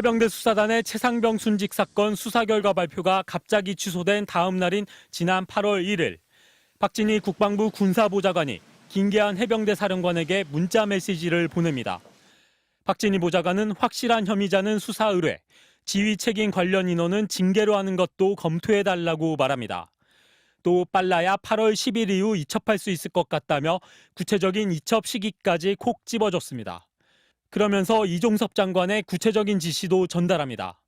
해병대 수사단의 최상병 순직 사건 수사 결과 발표가 갑자기 취소된 다음 날인 지난 8월 1일, 박진희 국방부 군사보좌관이 김계한 해병대 사령관에게 문자 메시지를 보냅니다. 박진희 보좌관은 확실한 혐의자는 수사 의뢰, 지휘 책임 관련 인원은 징계로 하는 것도 검토해달라고 말합니다. 또 빨라야 8월 10일 이후 이첩할 수 있을 것 같다며 구체적인 이첩 시기까지 콕 집어줬습니다. 그러면서 이종섭 장관의 구체적인 지시도 전달합니다.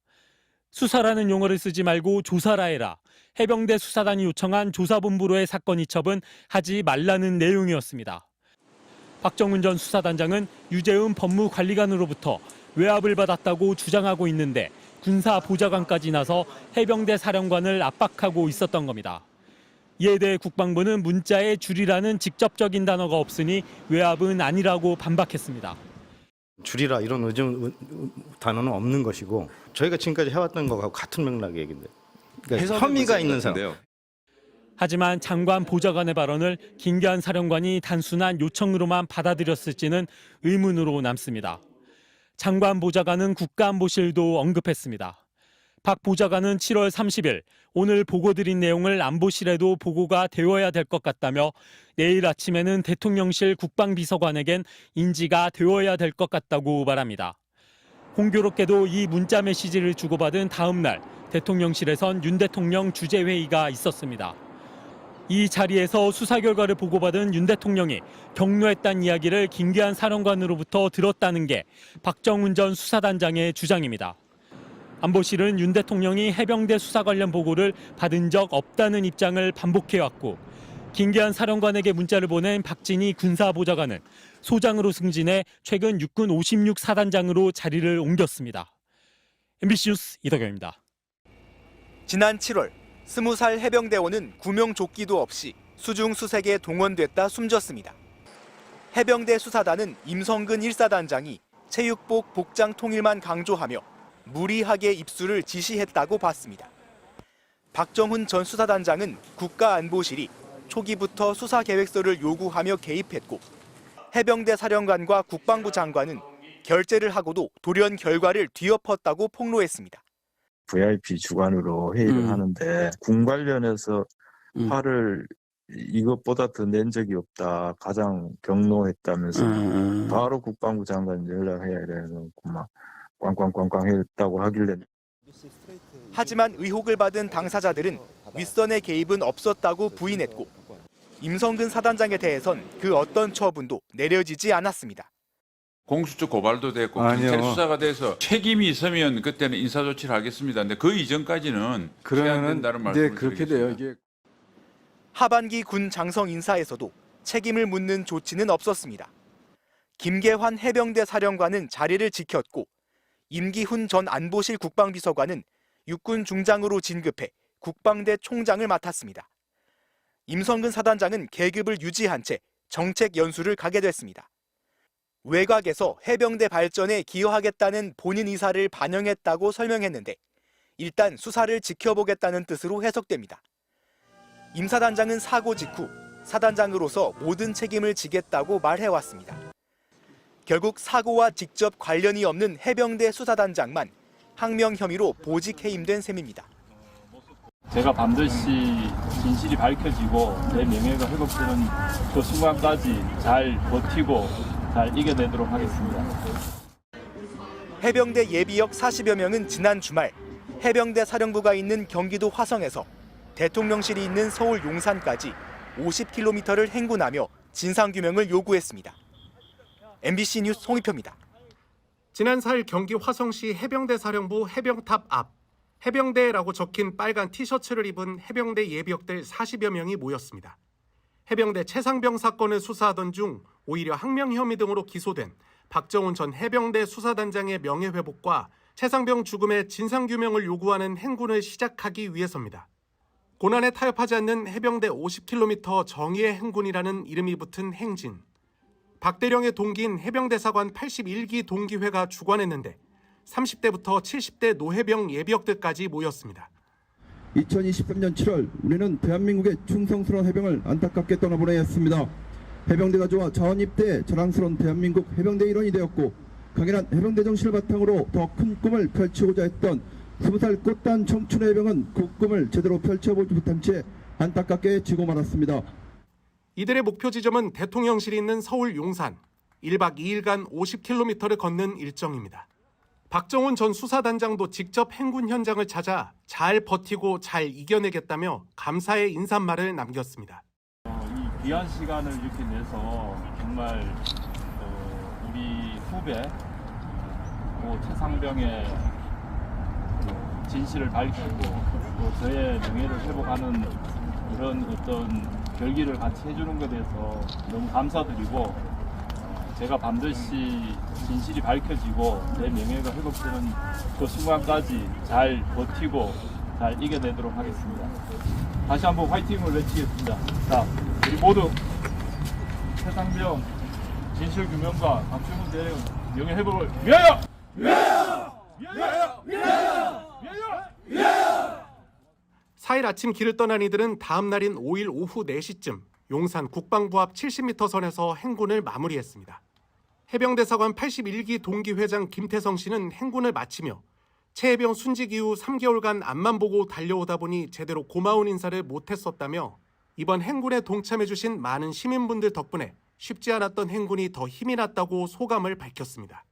수사라는 용어를 쓰지 말고 조사라 해라. 해병대 수사단이 요청한 조사본부로의 사건 이첩은 하지 말라는 내용이었습니다. 박정훈 전 수사단장은 유재은 법무관리관으로부터 외압을 받았다고 주장하고 있는데 군사보좌관까지 나서 해병대 사령관을 압박하고 있었던 겁니다. 이에 대해 국방부는 문자에 줄이라는 직접적인 단어가 없으니 외압은 아니라고 반박했습니다. 줄이라 이런 단어는 없는 것이고 저희가 지금까지 해왔던 것하고 같은 맥락의 얘기인데 그러니까 혐의가 있는 사람. 하지만 장관 보좌관의 발언을 김계한 사령관이 단순한 요청으로만 받아들였을지는 의문으로 남습니다. 장관 보좌관은 국가안보실도 언급했습니다. 박 보좌관은 7월 30일 오늘 보고 드린 내용을 안보실에도 보고가 되어야 될 것 같다며 내일 아침에는 대통령실 국방비서관에겐 인지가 되어야 될 것 같다고 말합니다. 공교롭게도 이 문자 메시지를 주고받은 다음 날 대통령실에선 윤 대통령 주재회의가 있었습니다. 이 자리에서 수사 결과를 보고받은 윤 대통령이 격려했다는 이야기를 김계한 사령관으로부터 들었다는 게 박정훈 전 수사단장의 주장입니다. 안보실은 윤 대통령이 해병대 수사 관련 보고를 받은 적 없다는 입장을 반복해왔고 김계한 사령관에게 문자를 보낸 박진희 군사보좌관은 소장으로 승진해 최근 육군 56사단장으로 자리를 옮겼습니다. MBC 뉴스 이덕영입니다. 지난 7월 20살 해병대원은 구명조끼도 없이 수중수색에 동원됐다 숨졌습니다. 해병대 수사단은 임성근 1사단장이 체육복 복장 통일만 강조하며 무리하게 입수를 지시했다고 봤습니다. 박정훈 전 수사단장은 국가안보실이 초기부터 수사 계획서를 요구하며 개입했고 해병대 사령관과 국방부 장관은 결재를 하고도 돌연 결과를 뒤엎었다고 폭로했습니다. VIP 주관으로 회의를 하는데 군 관련해서 화를 이것보다 더 낸 적이 없다. 가장 경로했다면서 바로 국방부 장관 연락해야 이래서 막 꽝꽝꽝꽝 했다고 하길래. 하지만 의혹을 받은 당사자들은 윗선의 개입은 없었다고 부인했고 임성근 사단장에 대해선 그 어떤 처분도 내려지지 않았습니다. 공수처 고발도 됐고 경찰 수사가 돼서 책임이 있으면 그때는 인사조치를 하겠습니다. 근데 그 이전까지는 제한된다는 말씀을 그렇게 돼요. 이게 하반기 군 장성 인사에서도 책임을 묻는 조치는 없었습니다. 김계환 해병대 사령관은 자리를 지켰고 임기훈 전 안보실 국방비서관은 육군 중장으로 진급해 국방대 총장을 맡았습니다. 임성근 사단장은 계급을 유지한 채 정책 연수를 가게 됐습니다. 외곽에서 해병대 발전에 기여하겠다는 본인 의사를 반영했다고 설명했는데 일단 수사를 지켜보겠다는 뜻으로 해석됩니다. 임 사단장은 사고 직후 사단장으로서 모든 책임을 지겠다고 말해왔습니다. 결국 사고와 직접 관련이 없는 해병대 수사단장만 항명 혐의로 보직 해임된 셈입니다. 제가 반드시 진실이 밝혀지고 내 명예가 회복되는 그 순간까지 잘 버티고 잘 이겨내도록 하겠습니다. 해병대 예비역 40여 명은 지난 주말 해병대 사령부가 있는 경기도 화성에서 대통령실이 있는 서울 용산까지 50km를 행군하며 진상규명을 요구했습니다. MBC 뉴스 송희표입니다. 지난 4일 경기 화성시 해병대 사령부 해병탑 앞 해병대라고 적힌 빨간 티셔츠를 입은 해병대 예비역들 40여 명이 모였습니다. 해병대 최상병 사건을 수사하던 중 오히려 항명 혐의 등으로 기소된 박정훈 전 해병대 수사단장의 명예회복과 최상병 죽음의 진상규명을 요구하는 행군을 시작하기 위해서입니다. 고난에 타협하지 않는 해병대 50km 정의의 행군이라는 이름이 붙은 행진. 박대령의 동기인 해병대사관 81기 동기회가 주관했는데 30대부터 70대 노해병 예비역들까지 모였습니다. 2023년 7월 우리는 대한민국의 충성스러운 해병을 안타깝게 떠나보내야 했습니다. 해병대가 좋아 자원입대에 자랑스러운 대한민국 해병대 일원이 되었고 강인한 해병대 정신을 바탕으로 더 큰 꿈을 펼치고자 했던 20살 꽃단 청춘의 해병은 그 꿈을 제대로 펼쳐보지 못한 채 안타깝게 지고 말았습니다. 이들의 목표 지점은 대통령실이 있는 서울 용산, 1박 2일간 50km를 걷는 일정입니다. 박정훈 전 수사단장도 직접 행군 현장을 찾아 잘 버티고 잘 이겨내겠다며 감사의 인사말을 남겼습니다. 이 귀한 시간을 이렇게 내서 정말 우리 후배 최상병의 진실을 밝히고 또 저의 명예를 회복하는 그런 어떤 결기를 같이 해주는 것에 대해서 너무 감사드리고, 제가 반드시 진실이 밝혀지고 내 명예가 회복되는 그 순간까지 잘 버티고 잘 이겨내도록 하겠습니다. 다시 한번 화이팅을 외치겠습니다. 자, 우리 모두 최상병 진실 규명과 박정훈 대령 명예 회복을 위하여! 위하여! 위하여! 위하여! 위하여! 4일 아침 길을 떠난 이들은 다음 날인 5일 오후 4시쯤 용산 국방부 앞 70m 선에서 행군을 마무리했습니다. 해병대사관 81기 동기회장 김태성 씨는 행군을 마치며 최해병 순직 이후 3개월간 앞만 보고 달려오다 보니 제대로 고마운 인사를 못했었다며 이번 행군에 동참해주신 많은 시민분들 덕분에 쉽지 않았던 행군이 더 힘이 났다고 소감을 밝혔습니다.